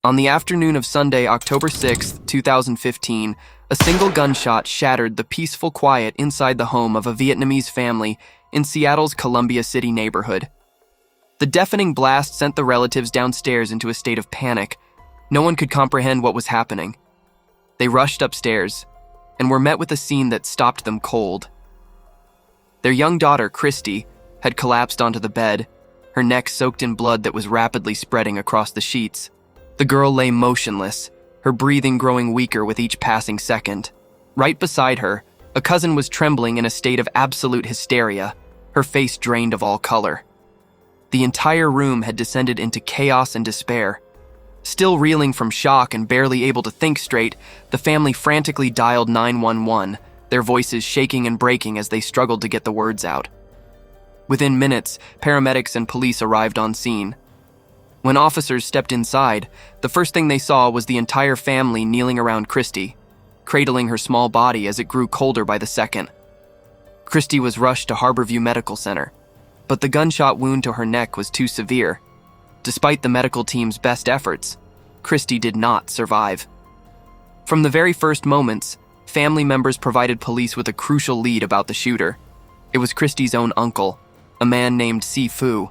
On the afternoon of Sunday, October 6, 2015, a single gunshot shattered the peaceful quiet inside the home of a Vietnamese family in Seattle's Columbia City neighborhood. The deafening blast sent the relatives downstairs into a state of panic. No one could comprehend what was happening. They rushed upstairs and were met with a scene that stopped them cold. Their young daughter, Christy, had collapsed onto the bed, her neck soaked in blood that was rapidly spreading across the sheets. The girl lay motionless, her breathing growing weaker with each passing second. Right beside her, a cousin was trembling in a state of absolute hysteria, her face drained of all color. The entire room had descended into chaos and despair. Still reeling from shock and barely able to think straight, the family frantically dialed 911, their voices shaking and breaking as they struggled to get the words out. Within minutes, paramedics and police arrived on scene. When officers stepped inside, the first thing they saw was the entire family kneeling around Christy, cradling her small body as it grew colder by the second. Christy was rushed to Harborview Medical Center, but the gunshot wound to her neck was too severe. Despite the medical team's best efforts, Christy did not survive. From the very first moments, family members provided police with a crucial lead about the shooter. It was Christy's own uncle, a man named Phu.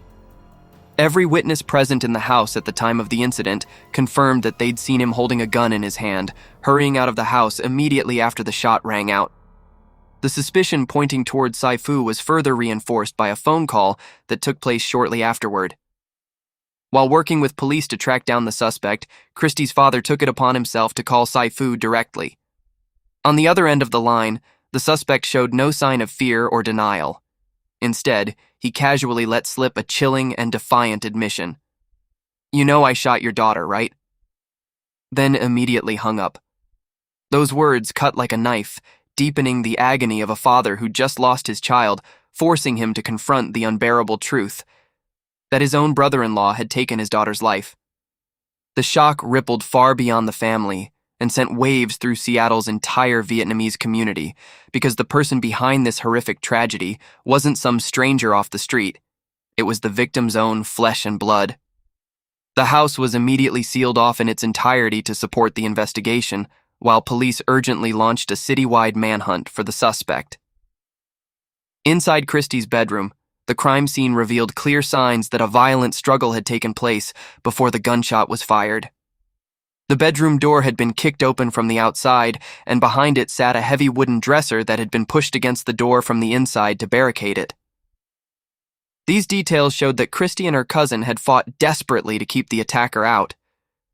Every witness present in the house at the time of the incident confirmed that they'd seen him holding a gun in his hand, hurrying out of the house immediately after the shot rang out. The suspicion pointing toward Phu was further reinforced by a phone call that took place shortly afterward. While working with police to track down the suspect, Christy's father took it upon himself to call Phu directly. On the other end of the line, the suspect showed no sign of fear or denial. Instead, he casually let slip a chilling and defiant admission. "You know I shot your daughter, right?" Then immediately hung up. Those words cut like a knife, deepening the agony of a father who just lost his child, forcing him to confront the unbearable truth that his own brother-in-law had taken his daughter's life. The shock rippled far beyond the family and sent waves through Seattle's entire Vietnamese community, because the person behind this horrific tragedy wasn't some stranger off the street. It was the victim's own flesh and blood. The house was immediately sealed off in its entirety to support the investigation, while police urgently launched a citywide manhunt for the suspect. Inside Christy's bedroom, the crime scene revealed clear signs that a violent struggle had taken place before the gunshot was fired. The bedroom door had been kicked open from the outside, and behind it sat a heavy wooden dresser that had been pushed against the door from the inside to barricade it. These details showed that Christy and her cousin had fought desperately to keep the attacker out.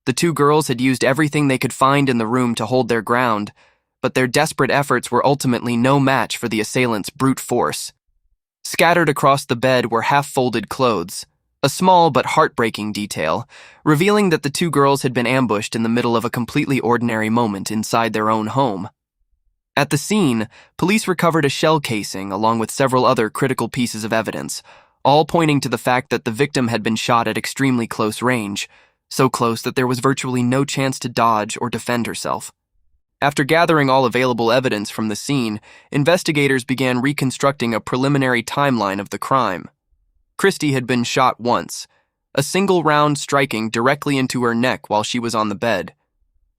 The two girls had used everything they could find in the room to hold their ground, but their desperate efforts were ultimately no match for the assailant's brute force. Scattered across the bed were half-folded clothes, a small but heartbreaking detail, revealing that the two girls had been ambushed in the middle of a completely ordinary moment inside their own home. At the scene, police recovered a shell casing along with several other critical pieces of evidence, all pointing to the fact that the victim had been shot at extremely close range, so close that there was virtually no chance to dodge or defend herself. After gathering all available evidence from the scene, investigators began reconstructing a preliminary timeline of the crime. Christy had been shot once, a single round striking directly into her neck while she was on the bed.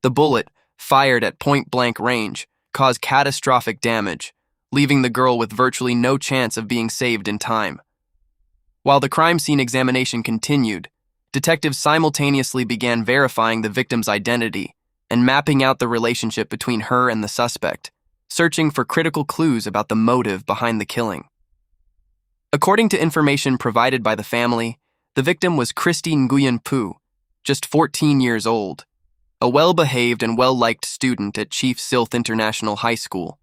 The bullet, fired at point-blank range, caused catastrophic damage, leaving the girl with virtually no chance of being saved in time. While the crime scene examination continued, detectives simultaneously began verifying the victim's identity and mapping out the relationship between her and the suspect, searching for critical clues about the motive behind the killing. According to information provided by the family, the victim was Christy Nguyen Phu, just 14 years old, a well-behaved and well-liked student at Chief Silth International High School.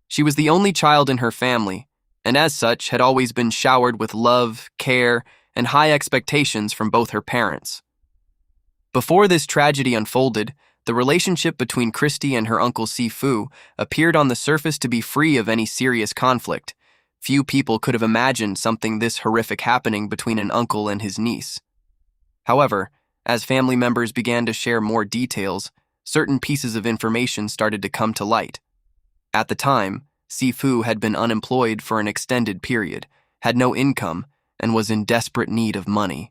She was the only child in her family, and as such had always been showered with love, care, and high expectations from both her parents. Before this tragedy unfolded, the relationship between Christy and her uncle Phu appeared on the surface to be free of any serious conflict. Few people could have imagined something this horrific happening between an uncle and his niece. However, as family members began to share more details, certain pieces of information started to come to light. At the time, Phu had been unemployed for an extended period, had no income, and was in desperate need of money.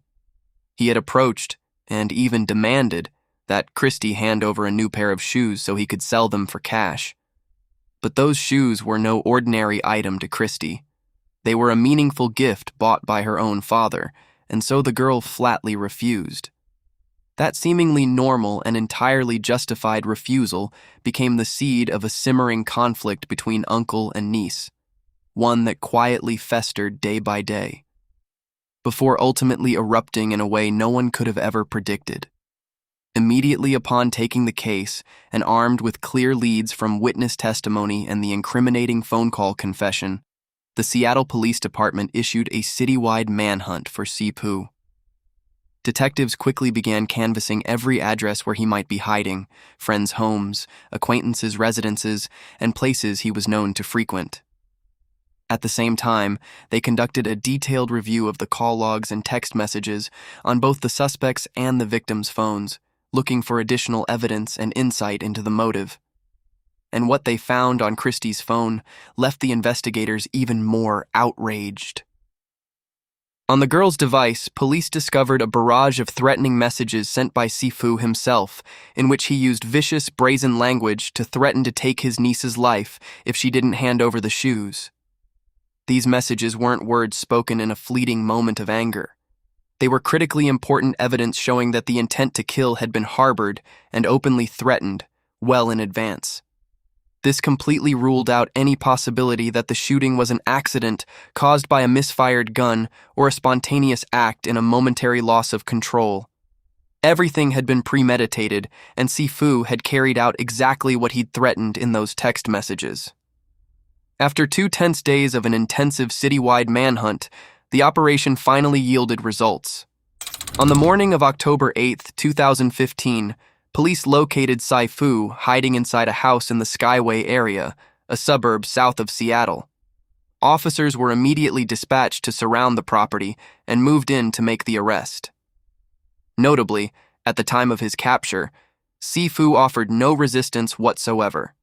He had approached, and even demanded, that Christy hand over a new pair of shoes so he could sell them for cash. But those shoes were no ordinary item to Christy. They were a meaningful gift bought by her own father, and so the girl flatly refused. That seemingly normal and entirely justified refusal became the seed of a simmering conflict between uncle and niece, one that quietly festered day by day, before ultimately erupting in a way no one could have ever predicted. Immediately upon taking the case, and armed with clear leads from witness testimony and the incriminating phone call confession, the Seattle Police Department issued a citywide manhunt for Phu. Detectives quickly began canvassing every address where he might be hiding, friends' homes, acquaintances' residences, and places he was known to frequent. At the same time, they conducted a detailed review of the call logs and text messages on both the suspects and the victims' phones, looking for additional evidence and insight into the motive. And what they found on Christy's phone left the investigators even more outraged. On the girl's device, police discovered a barrage of threatening messages sent by Phu himself, in which he used vicious, brazen language to threaten to take his niece's life if she didn't hand over the shoes. These messages weren't words spoken in a fleeting moment of anger. They were critically important evidence showing that the intent to kill had been harbored and openly threatened well in advance. This completely ruled out any possibility that the shooting was an accident caused by a misfired gun or a spontaneous act in a momentary loss of control. Everything had been premeditated, and Phu had carried out exactly what he'd threatened in those text messages. After 2 tense days of an intensive citywide manhunt, the operation finally yielded results. On the morning of October 8, 2015, police located Phu hiding inside a house in the Skyway area, a suburb south of Seattle. Officers were immediately dispatched to surround the property and moved in to make the arrest. Notably, at the time of his capture, Phu offered no resistance whatsoever.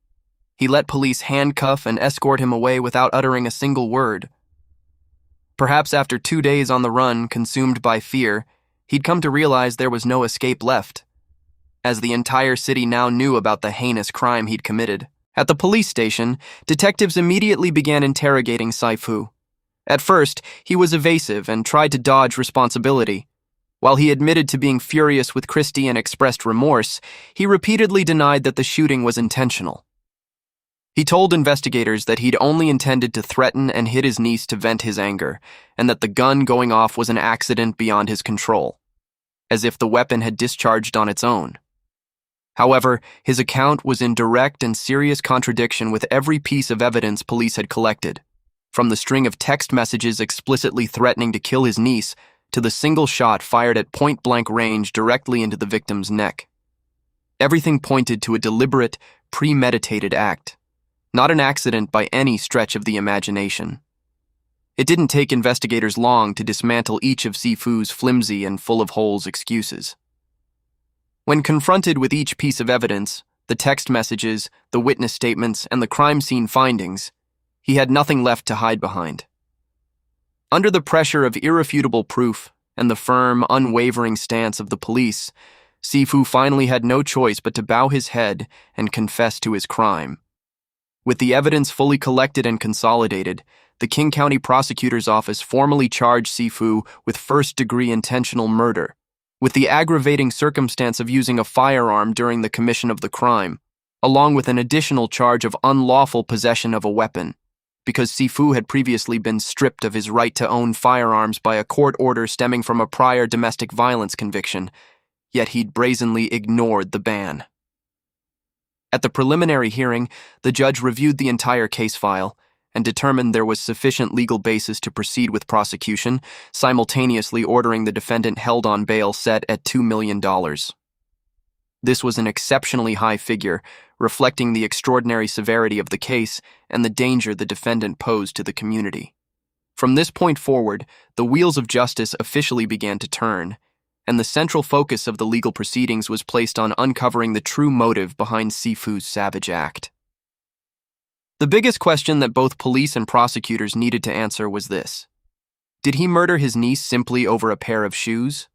He let police handcuff and escort him away without uttering a single word. Perhaps after 2 days on the run, consumed by fear, he'd come to realize there was no escape left, as the entire city now knew about the heinous crime he'd committed. At the police station, detectives immediately began interrogating Phu. At first, he was evasive and tried to dodge responsibility. While he admitted to being furious with Christy and expressed remorse, he repeatedly denied that the shooting was intentional. He told investigators that he'd only intended to threaten and hit his niece to vent his anger, and that the gun going off was an accident beyond his control, as if the weapon had discharged on its own. However, his account was in direct and serious contradiction with every piece of evidence police had collected, from the string of text messages explicitly threatening to kill his niece to the single shot fired at point-blank range directly into the victim's neck. Everything pointed to a deliberate, premeditated act, not an accident by any stretch of the imagination. It didn't take investigators long to dismantle each of Phu's flimsy and full-of-holes excuses. When confronted with each piece of evidence, the text messages, the witness statements, and the crime scene findings, he had nothing left to hide behind. Under the pressure of irrefutable proof and the firm, unwavering stance of the police, Phu finally had no choice but to bow his head and confess to his crime. With the evidence fully collected and consolidated, the King County Prosecutor's Office formally charged Phu with first-degree intentional murder, with the aggravating circumstance of using a firearm during the commission of the crime, along with an additional charge of unlawful possession of a weapon, because Phu had previously been stripped of his right to own firearms by a court order stemming from a prior domestic violence conviction, yet he'd brazenly ignored the ban. At the preliminary hearing, the judge reviewed the entire case file and determined there was sufficient legal basis to proceed with prosecution, simultaneously ordering the defendant held on bail set at $2 million. This was an exceptionally high figure, reflecting the extraordinary severity of the case and the danger the defendant posed to the community. From this point forward, the wheels of justice officially began to turn, and the central focus of the legal proceedings was placed on uncovering the true motive behind Phu's savage act. The biggest question that both police and prosecutors needed to answer was this: did he murder his niece simply over a pair of shoes?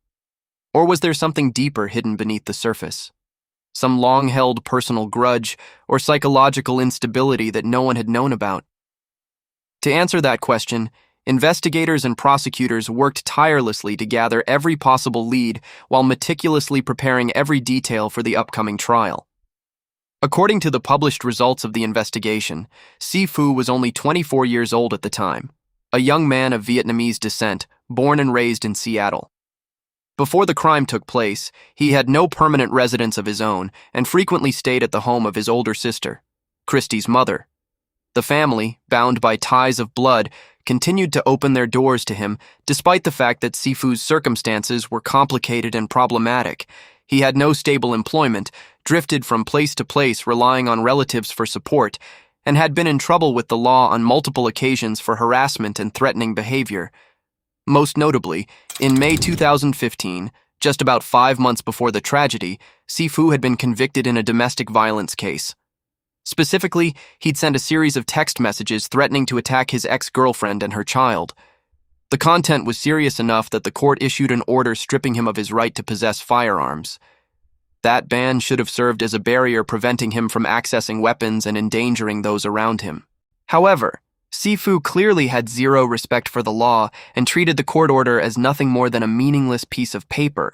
Or was there something deeper hidden beneath the surface? Some long-held personal grudge or psychological instability that no one had known about? To answer that question, investigators and prosecutors worked tirelessly to gather every possible lead while meticulously preparing every detail for the upcoming trial. According to the published results of the investigation, Phu was only 24 years old at the time, a young man of Vietnamese descent, born and raised in Seattle. Before the crime took place, he had no permanent residence of his own and frequently stayed at the home of his older sister, Christy's mother. The family, bound by ties of blood, continued to open their doors to him despite the fact that Phu's circumstances were complicated and problematic. He had no stable employment, drifted from place to place relying on relatives for support, and had been in trouble with the law on multiple occasions for harassment and threatening behavior. Most notably, in May 2015, just about 5 months before the tragedy, Phu had been convicted in a domestic violence case. Specifically, he'd sent a series of text messages threatening to attack his ex-girlfriend and her child. The content was serious enough that the court issued an order stripping him of his right to possess firearms. That ban should have served as a barrier preventing him from accessing weapons and endangering those around him. However, Phu clearly had zero respect for the law and treated the court order as nothing more than a meaningless piece of paper.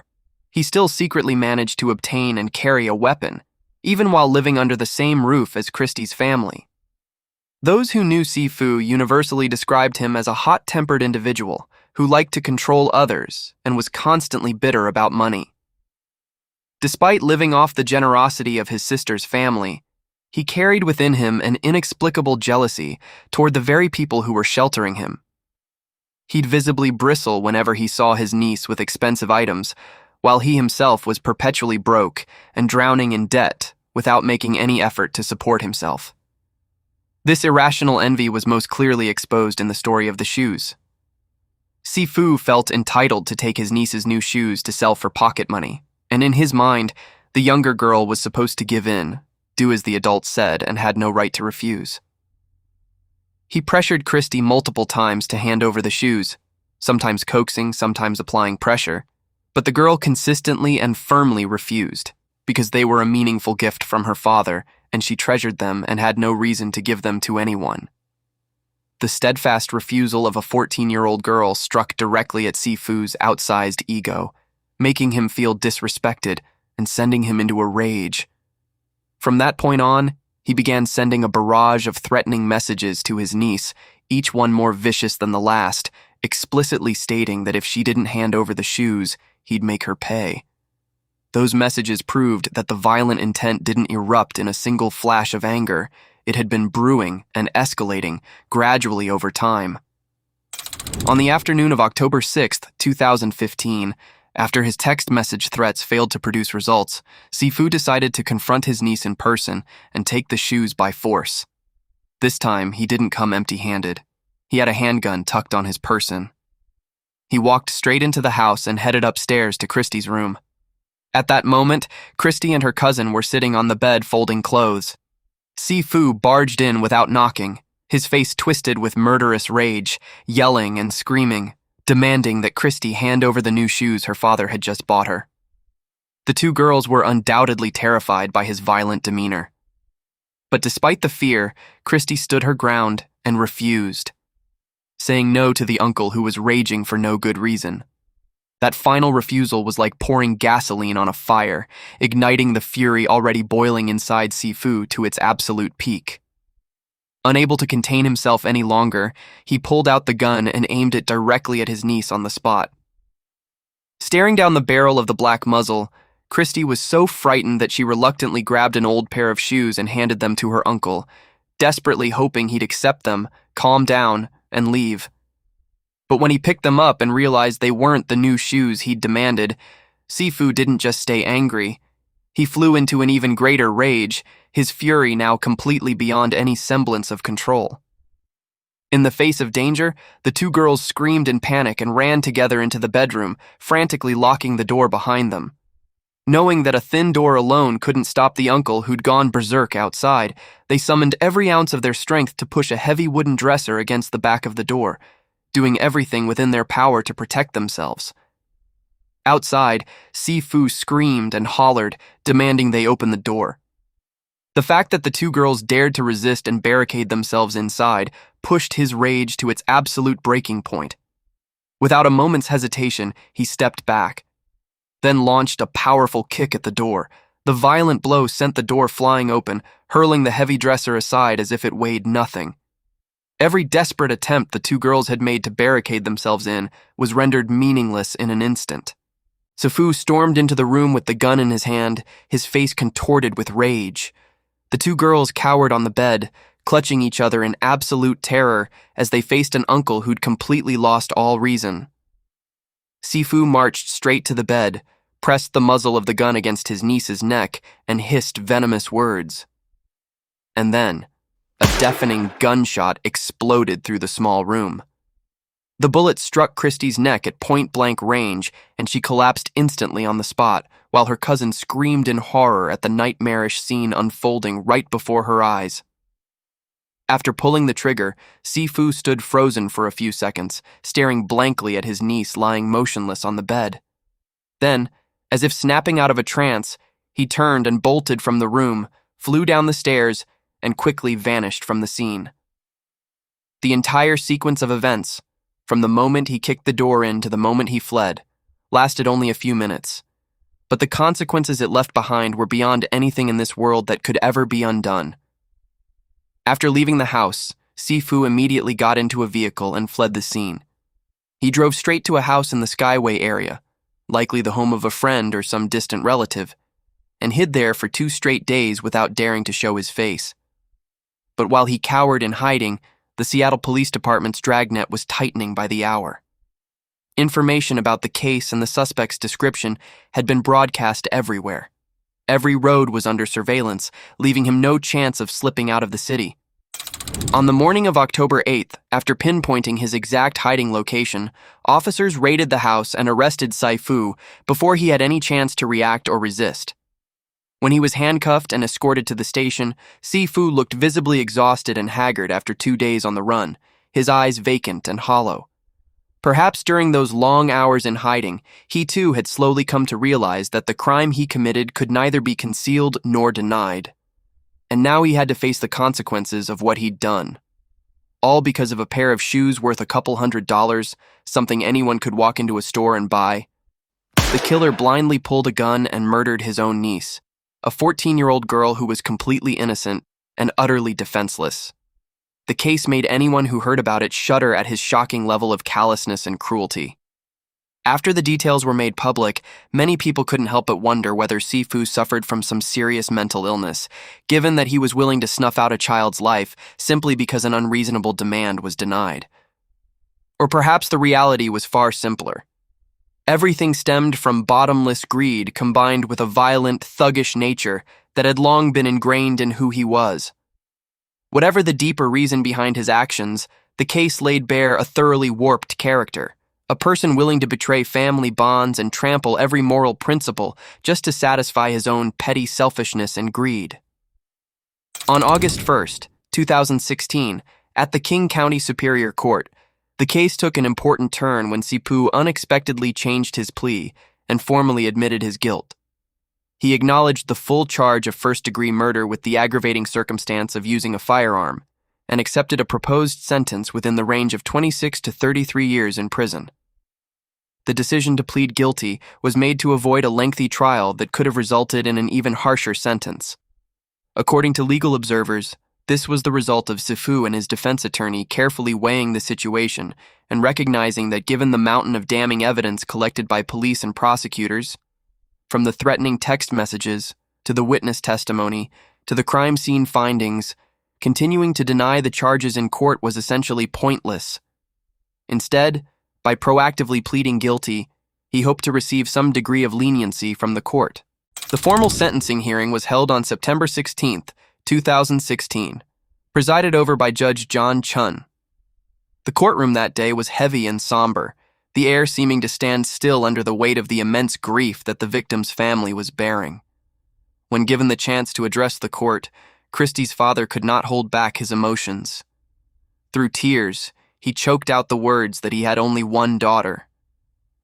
He still secretly managed to obtain and carry a weapon, even while living under the same roof as Christy's family. Those who knew Phu universally described him as a hot-tempered individual who liked to control others and was constantly bitter about money. Despite living off the generosity of his sister's family, he carried within him an inexplicable jealousy toward the very people who were sheltering him. He'd visibly bristle whenever he saw his niece with expensive items, while he himself was perpetually broke and drowning in debt without making any effort to support himself. This irrational envy was most clearly exposed in the story of the shoes. Phu felt entitled to take his niece's new shoes to sell for pocket money, and in his mind, the younger girl was supposed to give in, do as the adults said, and had no right to refuse. He pressured Christy multiple times to hand over the shoes, sometimes coaxing, sometimes applying pressure, but the girl consistently and firmly refused, because they were a meaningful gift from her father, and she treasured them and had no reason to give them to anyone. The steadfast refusal of a 14-year-old girl struck directly at Phu's outsized ego, making him feel disrespected and sending him into a rage. From that point on, he began sending a barrage of threatening messages to his niece, each one more vicious than the last, explicitly stating that if she didn't hand over the shoes, he'd make her pay. Those messages proved that the violent intent didn't erupt in a single flash of anger. It had been brewing and escalating gradually over time. On the afternoon of October 6, 2015, after his text message threats failed to produce results, Phu decided to confront his niece in person and take the shoes by force. This time, he didn't come empty-handed. He had a handgun tucked on his person. He walked straight into the house and headed upstairs to Christy's room. At that moment, Christy and her cousin were sitting on the bed folding clothes. Phu barged in without knocking, his face twisted with murderous rage, yelling and screaming, demanding that Christy hand over the new shoes her father had just bought her. The two girls were undoubtedly terrified by his violent demeanor. But despite the fear, Christy stood her ground and refused, saying no to the uncle who was raging for no good reason. That final refusal was like pouring gasoline on a fire, igniting the fury already boiling inside Phu to its absolute peak. Unable to contain himself any longer, he pulled out the gun and aimed it directly at his niece on the spot. Staring down the barrel of the black muzzle, Christy was so frightened that she reluctantly grabbed an old pair of shoes and handed them to her uncle, desperately hoping he'd accept them, calm down, and leave. But when he picked them up and realized they weren't the new shoes he'd demanded, Phu didn't just stay angry. He flew into an even greater rage, his fury now completely beyond any semblance of control. In the face of danger, the two girls screamed in panic and ran together into the bedroom, frantically locking the door behind them. Knowing that a thin door alone couldn't stop the uncle who'd gone berserk outside, they summoned every ounce of their strength to push a heavy wooden dresser against the back of the door, doing everything within their power to protect themselves. Outside, Sifu screamed and hollered, demanding they open the door. The fact that the two girls dared to resist and barricade themselves inside pushed his rage to its absolute breaking point. Without a moment's hesitation, he stepped back, then launched a powerful kick at the door. The violent blow sent the door flying open, hurling the heavy dresser aside as if it weighed nothing. Every desperate attempt the two girls had made to barricade themselves in was rendered meaningless in an instant. Sifu stormed into the room with the gun in his hand, his face contorted with rage. The two girls cowered on the bed, clutching each other in absolute terror as they faced an uncle who'd completely lost all reason. Sifu marched straight to the bed, pressed the muzzle of the gun against his niece's neck, and hissed venomous words. And then, a deafening gunshot exploded through the small room. The bullet struck Christy's neck at point-blank range, and she collapsed instantly on the spot, while her cousin screamed in horror at the nightmarish scene unfolding right before her eyes. After pulling the trigger, Sifu stood frozen for a few seconds, staring blankly at his niece lying motionless on the bed. Then, as if snapping out of a trance, he turned and bolted from the room, flew down the stairs, and quickly vanished from the scene. The entire sequence of events, from the moment he kicked the door in to the moment he fled, lasted only a few minutes. But the consequences it left behind were beyond anything in this world that could ever be undone. After leaving the house, Sifu immediately got into a vehicle and fled the scene. He drove straight to a house in the Skyway area, likely the home of a friend or some distant relative, and hid there for 2 straight days without daring to show his face. But while he cowered in hiding, the Seattle Police Department's dragnet was tightening by the hour. Information about the case and the suspect's description had been broadcast everywhere. Every road was under surveillance, leaving him no chance of slipping out of the city. On the morning of October 8th, after pinpointing his exact hiding location, officers raided the house and arrested Sifu before he had any chance to react or resist. When he was handcuffed and escorted to the station, Sifu looked visibly exhausted and haggard after 2 days on the run, his eyes vacant and hollow. Perhaps during those long hours in hiding, he too had slowly come to realize that the crime he committed could neither be concealed nor denied. And now he had to face the consequences of what he'd done. All because of a pair of shoes worth a couple $100, something anyone could walk into a store and buy. The killer blindly pulled a gun and murdered his own niece, a 14-year-old girl who was completely innocent and utterly defenseless. The case made anyone who heard about it shudder at his shocking level of callousness and cruelty. After the details were made public, many people couldn't help but wonder whether Sifu suffered from some serious mental illness, given that he was willing to snuff out a child's life simply because an unreasonable demand was denied. Or perhaps the reality was far simpler. Everything stemmed from bottomless greed combined with a violent, thuggish nature that had long been ingrained in who he was. Whatever the deeper reason behind his actions, the case laid bare a thoroughly warped character, a person willing to betray family bonds and trample every moral principle just to satisfy his own petty selfishness and greed. On August 1st, 2016, at the King County Superior Court, the case took an important turn when Sifu unexpectedly changed his plea and formally admitted his guilt. He acknowledged the full charge of first-degree murder with the aggravating circumstance of using a firearm, and accepted a proposed sentence within the range of 26 to 33 years in prison. The decision to plead guilty was made to avoid a lengthy trial that could have resulted in an even harsher sentence. According to legal observers, this was the result of Sifu and his defense attorney carefully weighing the situation and recognizing that given the mountain of damning evidence collected by police and prosecutors, from the threatening text messages, to the witness testimony, to the crime scene findings, continuing to deny the charges in court was essentially pointless. Instead, by proactively pleading guilty, he hoped to receive some degree of leniency from the court. The formal sentencing hearing was held on September 16, 2016, presided over by Judge John Chun. The courtroom that day was heavy and somber, the air seeming to stand still under the weight of the immense grief that the victim's family was bearing. When given the chance to address the court, Christy's father could not hold back his emotions. Through tears, he choked out the words that he had only one daughter.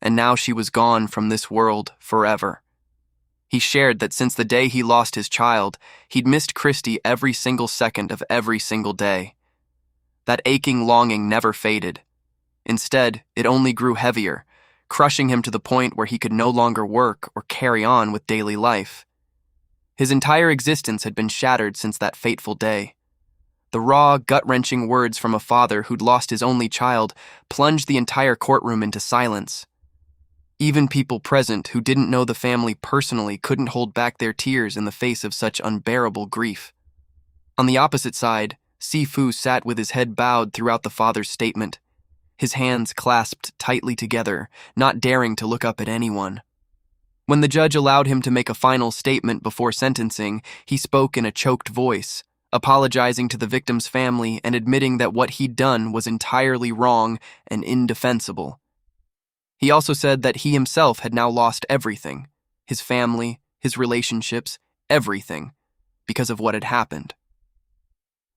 and now she was gone from this world forever. He shared that since the day he lost his child, he'd missed Christy every single second of every single day. That aching longing never faded. Instead, it only grew heavier, crushing him to the point where he could no longer work or carry on with daily life. His entire existence had been shattered since that fateful day. The raw, gut-wrenching words from a father who'd lost his only child plunged the entire courtroom into silence. Even people present who didn't know the family personally couldn't hold back their tears in the face of such unbearable grief. On the opposite side, Phu sat with his head bowed throughout the father's statement, his hands clasped tightly together, not daring to look up at anyone. When the judge allowed him to make a final statement before sentencing, he spoke in a choked voice, apologizing to the victim's family and admitting that what he'd done was entirely wrong and indefensible. He also said that he himself had now lost everything, his family, his relationships, everything, because of what had happened.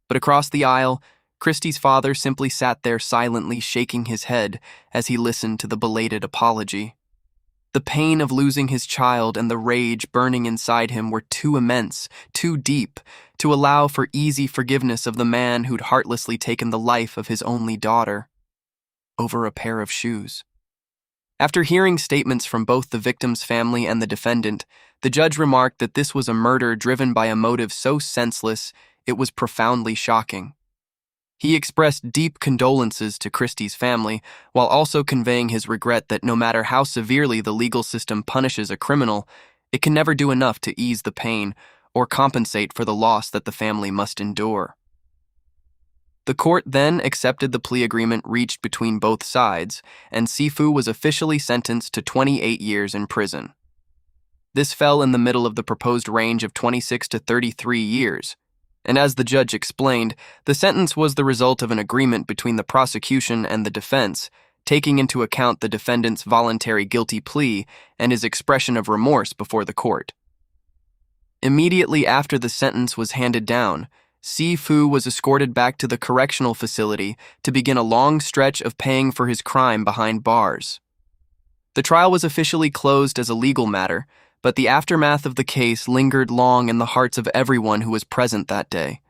But across the aisle, Christy's father simply sat there silently shaking his head as he listened to the belated apology. The pain of losing his child and the rage burning inside him were too immense, too deep, to allow for easy forgiveness of the man who'd heartlessly taken the life of his only daughter over a pair of shoes. After hearing statements from both the victim's family and the defendant, the judge remarked that this was a murder driven by a motive so senseless it was profoundly shocking. He expressed deep condolences to Christy's family, while also conveying his regret that no matter how severely the legal system punishes a criminal, it can never do enough to ease the pain or compensate for the loss that the family must endure. The court then accepted the plea agreement reached between both sides, and Phu was officially sentenced to 28 years in prison. This fell in the middle of the proposed range of 26 to 33 years, and as the judge explained, the sentence was the result of an agreement between the prosecution and the defense, taking into account the defendant's voluntary guilty plea and his expression of remorse before the court. Immediately after the sentence was handed down, Phu was escorted back to the correctional facility to begin a long stretch of paying for his crime behind bars. The trial was officially closed as a legal matter, but the aftermath of the case lingered long in the hearts of everyone who was present that day.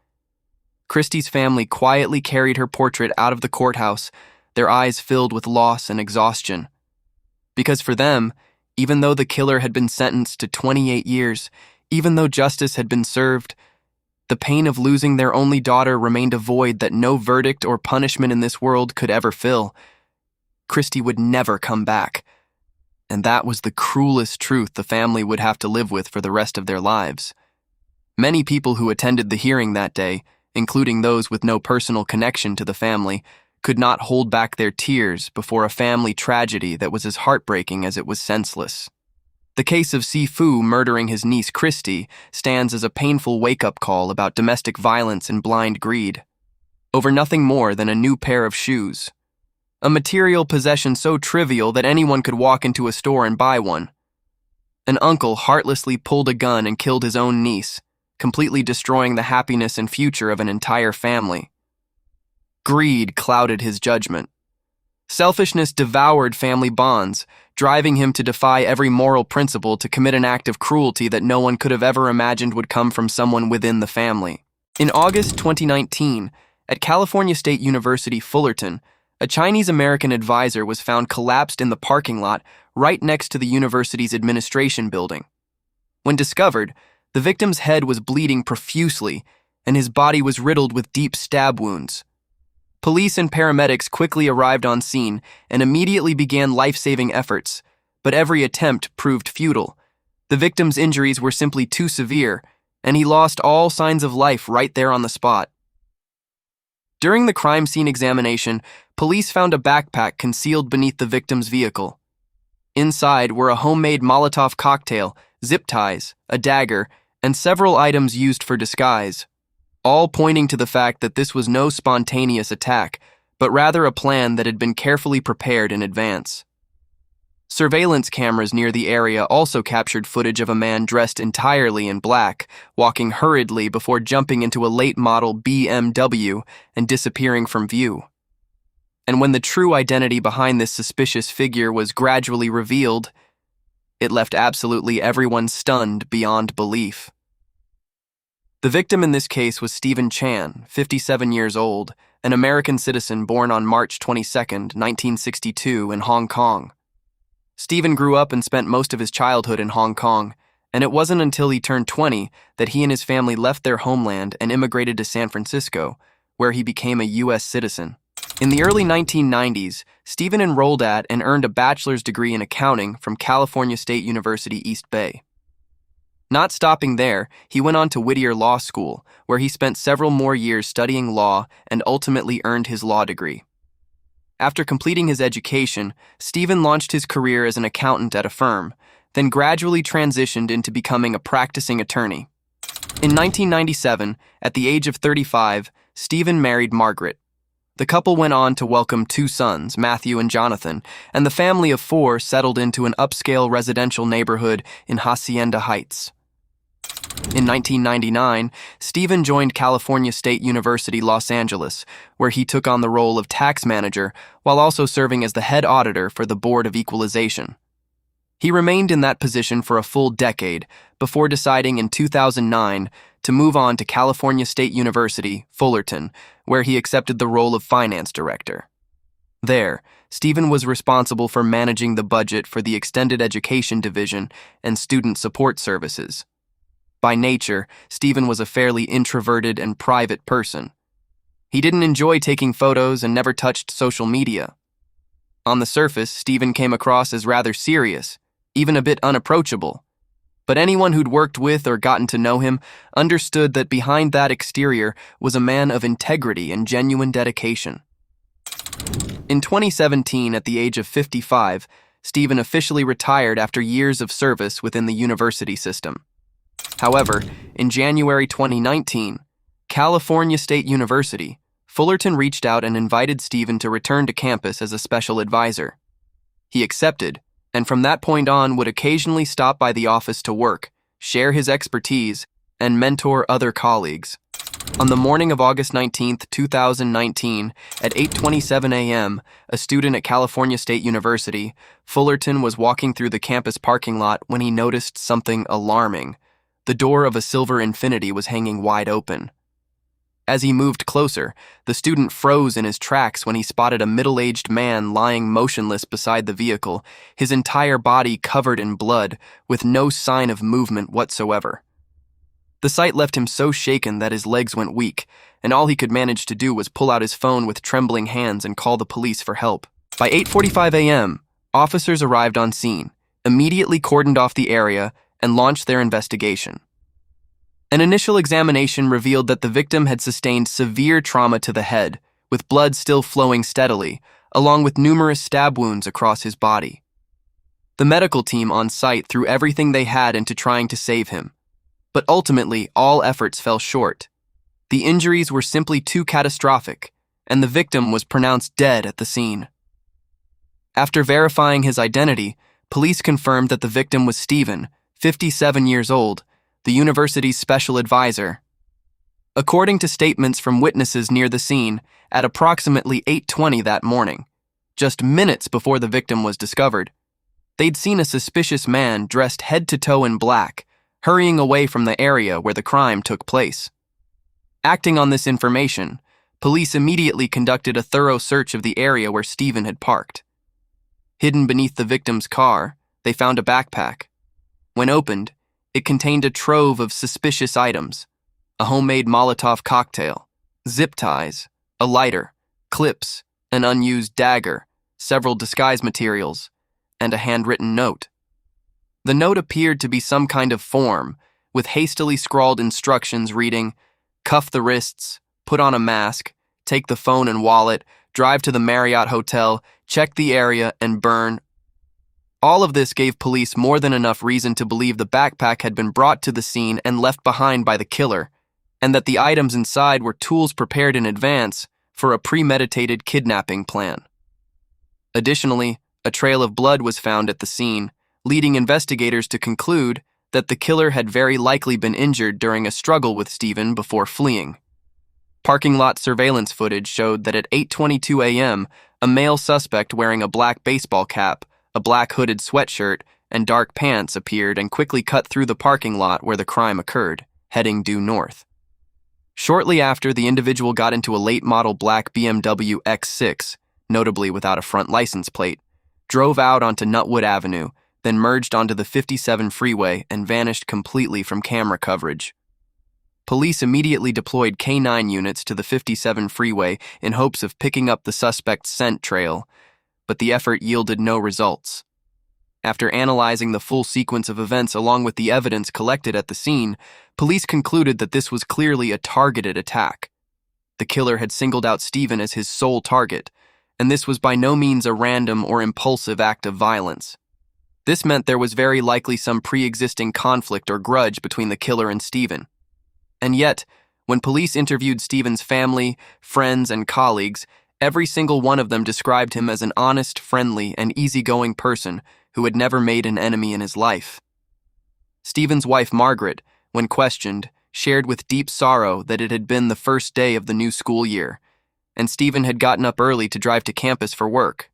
Christy's family quietly carried her portrait out of the courthouse, their eyes filled with loss and exhaustion. Because for them, even though the killer had been sentenced to 28 years, even though justice had been served, the pain of losing their only daughter remained a void that no verdict or punishment in this world could ever fill. Christy would never come back. And that was the cruelest truth the family would have to live with for the rest of their lives. Many people who attended the hearing that day, including those with no personal connection to the family, could not hold back their tears before a family tragedy that was as heartbreaking as it was senseless. The case of Phu murdering his niece Christy stands as a painful wake-up call about domestic violence and blind greed, over nothing more than a new pair of shoes. A material possession so trivial that anyone could walk into a store and buy one. An uncle heartlessly pulled a gun and killed his own niece, completely destroying the happiness and future of an entire family. Greed clouded his judgment. Selfishness devoured family bonds, driving him to defy every moral principle to commit an act of cruelty that no one could have ever imagined would come from someone within the family. In August 2019, at California State University, Fullerton, a Chinese-American advisor was found collapsed in the parking lot right next to the university's administration building. When discovered, the victim's head was bleeding profusely, and his body was riddled with deep stab wounds. Police and paramedics quickly arrived on scene and immediately began life-saving efforts, but every attempt proved futile. The victim's injuries were simply too severe, and he lost all signs of life right there on the spot. During the crime scene examination, police found a backpack concealed beneath the victim's vehicle. Inside were a homemade Molotov cocktail, zip ties, a dagger, and several items used for disguise, all pointing to the fact that this was no spontaneous attack, but rather a plan that had been carefully prepared in advance. Surveillance cameras near the area also captured footage of a man dressed entirely in black, walking hurriedly before jumping into a late-model BMW and disappearing from view. and when the true identity behind this suspicious figure was gradually revealed, it left absolutely everyone stunned beyond belief. The victim in this case was Stephen Chan, 57 years old, an American citizen born on March 22, 1962, in Hong Kong. Stephen grew up and spent most of his childhood in Hong Kong, and it wasn't until he turned 20 that he and his family left their homeland and immigrated to San Francisco, where he became a U.S. citizen. In the early 1990s, Stephen enrolled at and earned a bachelor's degree in accounting from California State University, East Bay. Not stopping there, he went on to Whittier Law School, where he spent several more years studying law and ultimately earned his law degree. After completing his education, Stephen launched his career as an accountant at a firm, then gradually transitioned into becoming a practicing attorney. In 1997, at the age of 35, Stephen married Margaret. The couple went on to welcome 2 sons, Matthew and Jonathan, and the family of 4 settled into an upscale residential neighborhood in Hacienda Heights. In 1999, Stephen joined California State University, Los Angeles, where he took on the role of tax manager while also serving as the head auditor for the Board of Equalization. He remained in that position for a full decade before deciding in 2009 to move on to California State University, Fullerton, where he accepted the role of finance director. There, Stephen was responsible for managing the budget for the Extended Education Division and Student Support Services. By nature, Stephen was a fairly introverted and private person. He didn't enjoy taking photos and never touched social media. On the surface, Stephen came across as rather serious, even a bit unapproachable. But anyone who'd worked with or gotten to know him understood that behind that exterior was a man of integrity and genuine dedication. In 2017, at the age of 55, Stephen officially retired after years of service within the university system. However, in January 2019, California State University, Fullerton reached out and invited Stephen to return to campus as a special advisor. He accepted, and from that point on would occasionally stop by the office to work, share his expertise, and mentor other colleagues. On the morning of August 19, 2019, at 8:27 a.m., a student at California State University, Fullerton was walking through the campus parking lot when he noticed something alarming. The door of a silver Infiniti was hanging wide open. As he moved closer, the student froze in his tracks when he spotted a middle-aged man lying motionless beside the vehicle, his entire body covered in blood, with no sign of movement whatsoever. The sight left him so shaken that his legs went weak, and all he could manage to do was pull out his phone with trembling hands and call the police for help. By 8:45 a.m., officers arrived on scene, immediately cordoned off the area, and launched their investigation. An initial examination revealed that the victim had sustained severe trauma to the head, with blood still flowing steadily, along with numerous stab wounds across his body. The medical team on site threw everything they had into trying to save him, but ultimately all efforts fell short. The injuries were simply too catastrophic, and the victim was pronounced dead at the scene. After verifying his identity, police confirmed that the victim was Stephen, 57 years old, the university's special advisor. According to statements from witnesses near the scene, at approximately 8:20 that morning, just minutes before the victim was discovered, they'd seen a suspicious man dressed head to toe in black, hurrying away from the area where the crime took place. Acting on this information, police immediately conducted a thorough search of the area where Stephen had parked. Hidden beneath the victim's car, they found a backpack. When opened, it contained a trove of suspicious items: a homemade Molotov cocktail, zip ties, a lighter, clips, an unused dagger, several disguise materials, and a handwritten note. The note appeared to be some kind of form, with hastily scrawled instructions reading, "Cuff the wrists, put on a mask, take the phone and wallet, drive to the Marriott Hotel, check the area, and burn." All of this gave police more than enough reason to believe the backpack had been brought to the scene and left behind by the killer, and that the items inside were tools prepared in advance for a premeditated kidnapping plan. Additionally, a trail of blood was found at the scene, leading investigators to conclude that the killer had very likely been injured during a struggle with Stephen before fleeing. Parking lot surveillance footage showed that at 8:22 a.m., a male suspect wearing a black baseball cap, a black hooded sweatshirt, and dark pants appeared and quickly cut through the parking lot where the crime occurred, heading due north. Shortly after, the individual got into a late-model black BMW X6, notably without a front license plate, drove out onto Nutwood Avenue, then merged onto the 57 freeway and vanished completely from camera coverage. Police immediately deployed K-9 units to the 57 freeway in hopes of picking up the suspect's scent trail, but the effort yielded no results. After analyzing the full sequence of events along with the evidence collected at the scene, police concluded that this was clearly a targeted attack. The killer had singled out Stephen as his sole target, and this was by no means a random or impulsive act of violence. This meant there was very likely some pre-existing conflict or grudge between the killer and Stephen. And yet, when police interviewed Stephen's family, friends, and colleagues, every single one of them described him as an honest, friendly, and easygoing person who had never made an enemy in his life. Stephen's wife, Margaret, when questioned, shared with deep sorrow that it had been the first day of the new school year, and Stephen had gotten up early to drive to campus for work.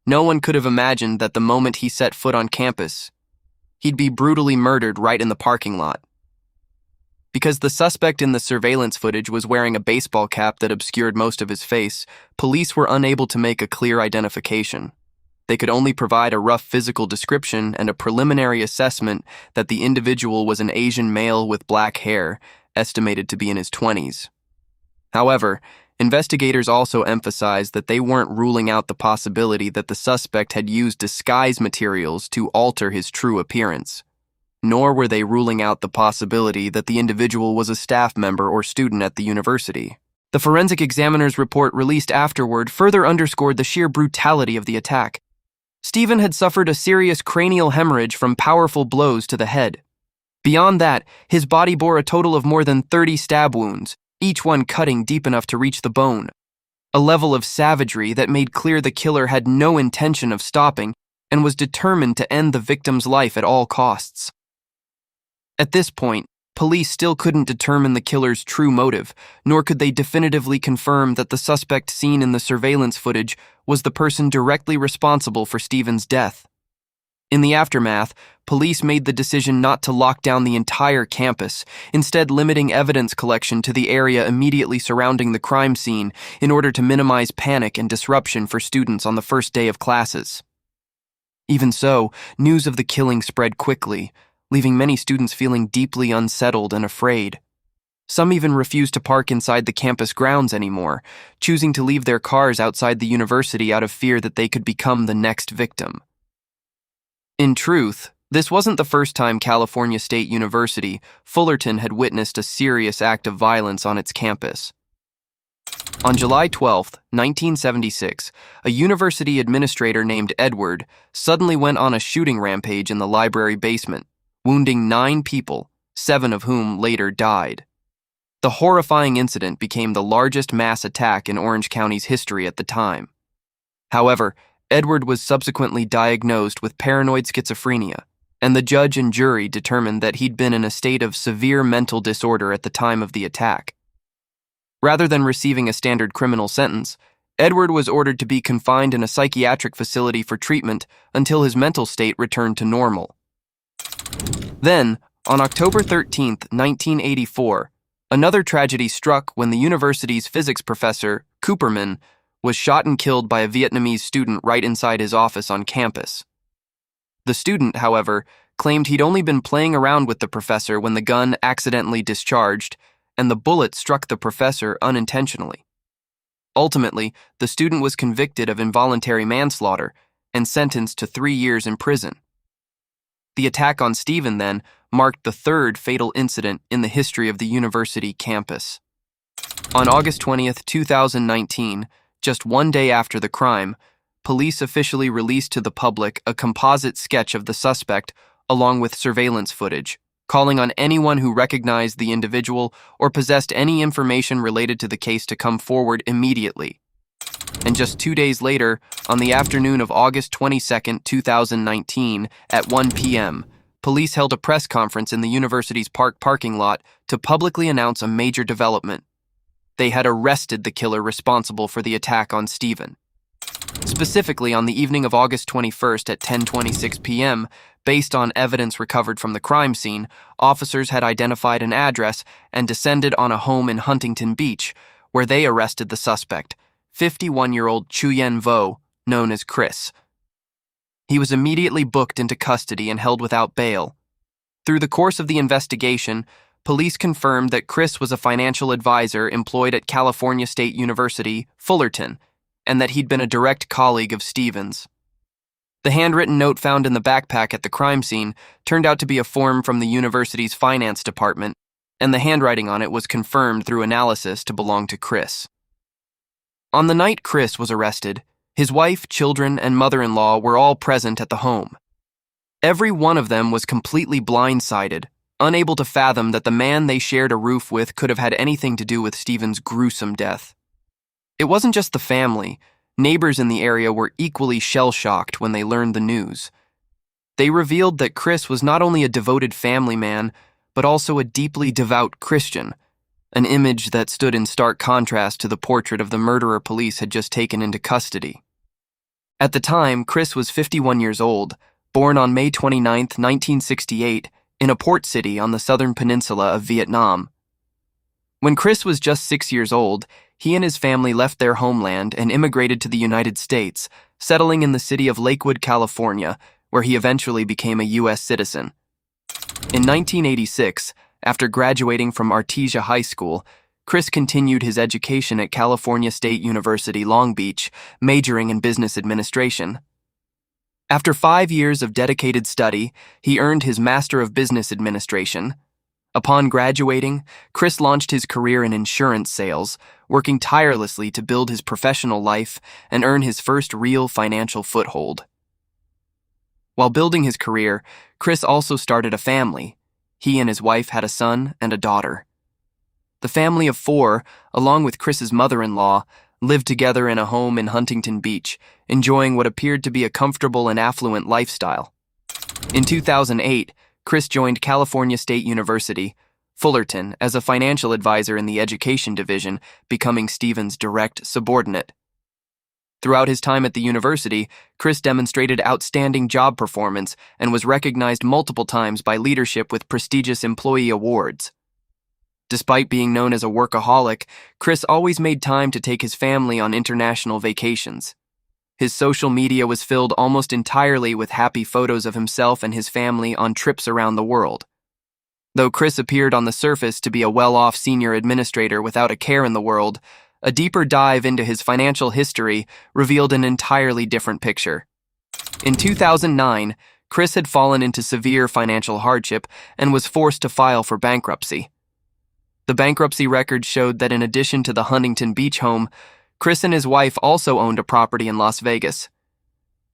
No one could have imagined that the moment he set foot on campus, he'd be brutally murdered right in the parking lot. Because the suspect in the surveillance footage was wearing a baseball cap that obscured most of his face, police were unable to make a clear identification. They could only provide a rough physical description and a preliminary assessment that the individual was an Asian male with black hair, estimated to be in his 20s. However, investigators also emphasized that they weren't ruling out the possibility that the suspect had used disguise materials to alter his true appearance. Nor were they ruling out the possibility that the individual was a staff member or student at the university. The forensic examiner's report released afterward further underscored the sheer brutality of the attack. Stephen had suffered a serious cranial hemorrhage from powerful blows to the head. Beyond that, his body bore a total of more than 30 stab wounds, each one cutting deep enough to reach the bone. A level of savagery that made clear the killer had no intention of stopping and was determined to end the victim's life at all costs. At this point, police still couldn't determine the killer's true motive, nor could they definitively confirm that the suspect seen in the surveillance footage was the person directly responsible for Stephen's death. In the aftermath, police made the decision not to lock down the entire campus, instead limiting evidence collection to the area immediately surrounding the crime scene in order to minimize panic and disruption for students on the first day of classes. Even so, news of the killing spread quickly, leaving many students feeling deeply unsettled and afraid. Some even refused to park inside the campus grounds anymore, choosing to leave their cars outside the university out of fear that they could become the next victim. In truth, this wasn't the first time California State University, Fullerton, had witnessed a serious act of violence on its campus. On July 12, 1976, a university administrator named Edward suddenly went on a shooting rampage in the library basement, wounding 9 people, 7 of whom later died. The horrifying incident became the largest mass attack in Orange County's history at the time. However, Edward was subsequently diagnosed with paranoid schizophrenia, and the judge and jury determined that he'd been in a state of severe mental disorder at the time of the attack. Rather than receiving a standard criminal sentence, Edward was ordered to be confined in a psychiatric facility for treatment until his mental state returned to normal. Then, on October 13, 1984, another tragedy struck when the university's physics professor, Cooperman, was shot and killed by a Vietnamese student right inside his office on campus. The student, however, claimed he'd only been playing around with the professor when the gun accidentally discharged, and the bullet struck the professor unintentionally. Ultimately, the student was convicted of involuntary manslaughter and sentenced to 3 years in prison. The attack on Stephen, then, marked the third fatal incident in the history of the university campus. On August 20, 2019, just 1 day after the crime, police officially released to the public a composite sketch of the suspect along with surveillance footage, calling on anyone who recognized the individual or possessed any information related to the case to come forward immediately. And just 2 days later, on the afternoon of August 22, 2019, at 1 p.m., police held a press conference in the university's parking lot to publicly announce a major development. they had arrested the killer responsible for the attack on Stephen. Specifically, on the evening of August 21st at 10:26 p.m., based on evidence recovered from the crime scene, officers had identified an address and descended on a home in Huntington Beach, where they arrested the suspect, 51-year-old Chuyen Vo, known as Chris. He was immediately booked into custody and held without bail. Through the course of the investigation, police confirmed that Chris was a financial advisor employed at California State University, Fullerton, and that he'd been a direct colleague of Stephen's. The handwritten note found in the backpack at the crime scene turned out to be a form from the university's finance department, and the handwriting on it was confirmed through analysis to belong to Chris. On the night Chris was arrested, his wife, children, and mother-in-law were all present at the home. Every one of them was completely blindsided, unable to fathom that the man they shared a roof with could have had anything to do with Stephen's gruesome death. It wasn't just the family. Neighbors in the area were equally shell-shocked when they learned the news. They revealed that Chris was not only a devoted family man, but also a deeply devout Christian, an image that stood in stark contrast to the portrait of the murderer police had just taken into custody. At the time, Chris was 51 years old, born on May 29, 1968, in a port city on the southern peninsula of Vietnam. When Chris was just 6 years old, he and his family left their homeland and immigrated to the United States, settling in the city of Lakewood, California, where he eventually became a U.S. citizen. In 1986, after graduating from Artesia High School, Chris continued his education at California State University, Long Beach, majoring in business administration. After 5 years of dedicated study, he earned his Master of Business Administration. Upon graduating, Chris launched his career in insurance sales, working tirelessly to build his professional life and earn his first real financial foothold. While building his career, Chris also started a family. He and his wife had a son and a daughter. The family of 4, along with Chris's mother-in-law, lived together in a home in Huntington Beach, enjoying what appeared to be a comfortable and affluent lifestyle. In 2008, Chris joined California State University, Fullerton, as a financial advisor in the education division, becoming Stephen's direct subordinate. Throughout his time at the university, Chris demonstrated outstanding job performance and was recognized multiple times by leadership with prestigious employee awards. Despite being known as a workaholic, Chris always made time to take his family on international vacations. His social media was filled almost entirely with happy photos of himself and his family on trips around the world. Though Chris appeared on the surface to be a well-off senior administrator without a care in the world, a deeper dive into his financial history revealed an entirely different picture. In 2009, Chris had fallen into severe financial hardship and was forced to file for bankruptcy. The bankruptcy record showed that in addition to the Huntington Beach home, Chris and his wife also owned a property in Las Vegas.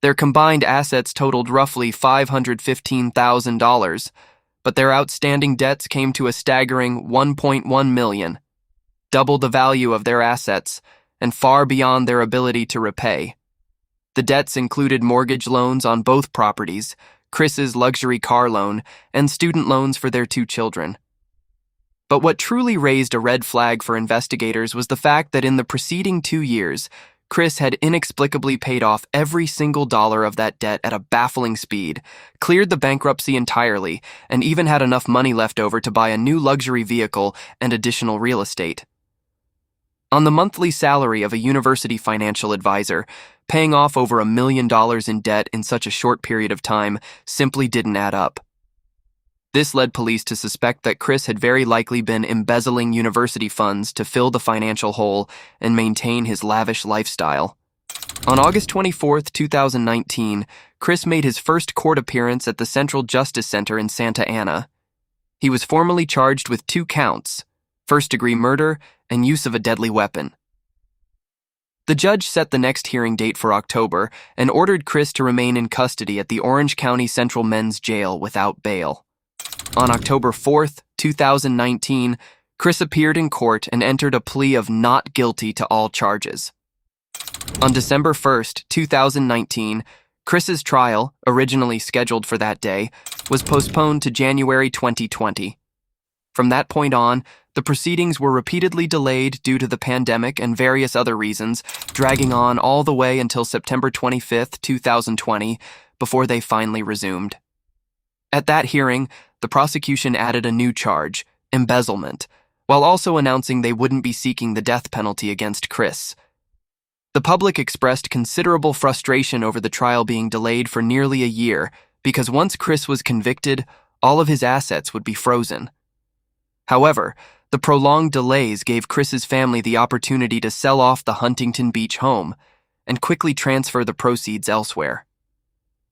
Their combined assets totaled roughly $515,000, but their outstanding debts came to a staggering $1.1 million, double the value of their assets, and far beyond their ability to repay. The debts included mortgage loans on both properties, Chris's luxury car loan, and student loans for their 2 children. But what truly raised a red flag for investigators was the fact that in the preceding 2 years, Chris had inexplicably paid off every single dollar of that debt at a baffling speed, cleared the bankruptcy entirely, and even had enough money left over to buy a new luxury vehicle and additional real estate. On the monthly salary of a university financial advisor, paying off over $1 million in debt in such a short period of time simply didn't add up. This led police to suspect that Chris had very likely been embezzling university funds to fill the financial hole and maintain his lavish lifestyle. On August 24, 2019, Chris made his first court appearance at the Central Justice Center in Santa Ana. He was formally charged with 2 counts, first-degree murder and use of a deadly weapon. The judge set the next hearing date for October and ordered Chris to remain in custody at the Orange County Central Men's Jail without bail. On October 4, 2019, Chris appeared in court and entered a plea of not guilty to all charges. On December 1, 2019, Chris's trial, originally scheduled for that day, was postponed to January 2020. From that point on, The proceedings were repeatedly delayed due to the pandemic and various other reasons, dragging on all the way until September 25, 2020, before they finally resumed. At that hearing, the prosecution added a new charge, embezzlement, while also announcing they wouldn't be seeking the death penalty against Chris. The public expressed considerable frustration over the trial being delayed for nearly a year because once Chris was convicted, all of his assets would be frozen. However, the prolonged delays gave Chris's family the opportunity to sell off the Huntington Beach home and quickly transfer the proceeds elsewhere.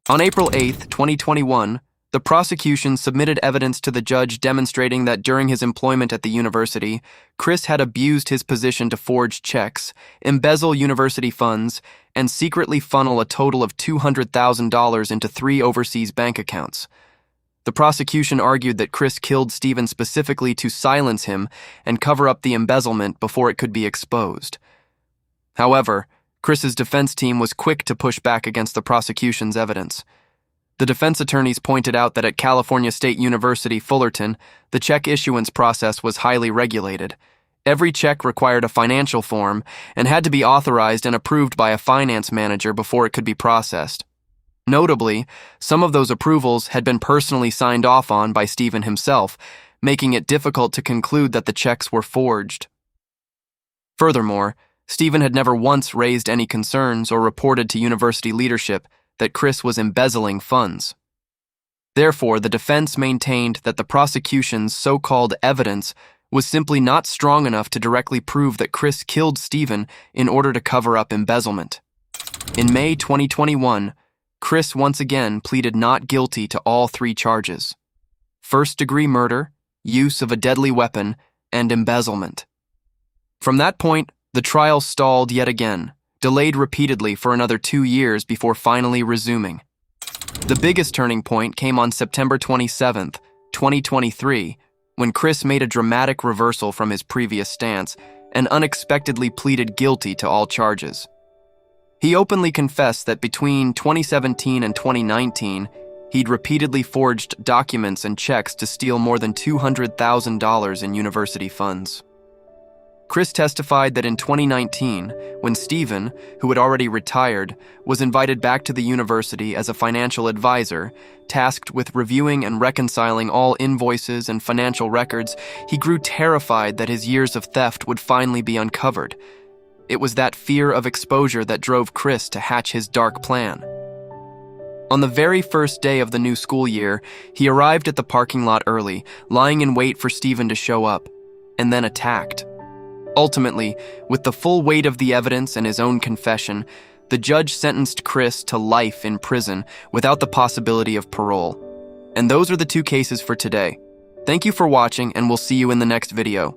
On April 8, 2021, the prosecution submitted evidence to the judge demonstrating that during his employment at the university, Chris had abused his position to forge checks, embezzle university funds, and secretly funnel a total of $200,000 into 3 overseas bank accounts. The prosecution argued that Chris killed Stephen specifically to silence him and cover up the embezzlement before it could be exposed. However, Chris's defense team was quick to push back against the prosecution's evidence. The defense attorneys pointed out that at California State University, Fullerton, the check issuance process was highly regulated. Every check required a financial form and had to be authorized and approved by a finance manager before it could be processed. Notably, some of those approvals had been personally signed off on by Stephen himself, making it difficult to conclude that the checks were forged. Furthermore, Stephen had never once raised any concerns or reported to university leadership that Chris was embezzling funds. Therefore, the defense maintained that the prosecution's so-called evidence was simply not strong enough to directly prove that Chris killed Stephen in order to cover up embezzlement. In May 2021, Chris once again pleaded not guilty to all 3 charges: first-degree murder, use of a deadly weapon, and embezzlement. From that point, the trial stalled yet again, delayed repeatedly for another 2 years before finally resuming. The biggest turning point came on September 27, 2023, when Chris made a dramatic reversal from his previous stance and unexpectedly pleaded guilty to all charges. He openly confessed that between 2017 and 2019, he'd repeatedly forged documents and checks to steal more than $200,000 in university funds. Chris testified that in 2019, when Stephen, who had already retired, was invited back to the university as a financial advisor, tasked with reviewing and reconciling all invoices and financial records, he grew terrified that his years of theft would finally be uncovered. It was that fear of exposure that drove Chris to hatch his dark plan. On the very first day of the new school year, he arrived at the parking lot early, lying in wait for Stephen to show up, and then attacked. Ultimately, with the full weight of the evidence and his own confession, the judge sentenced Chris to life in prison without the possibility of parole. And those are the 2 cases for today. Thank you for watching, and we'll see you in the next video.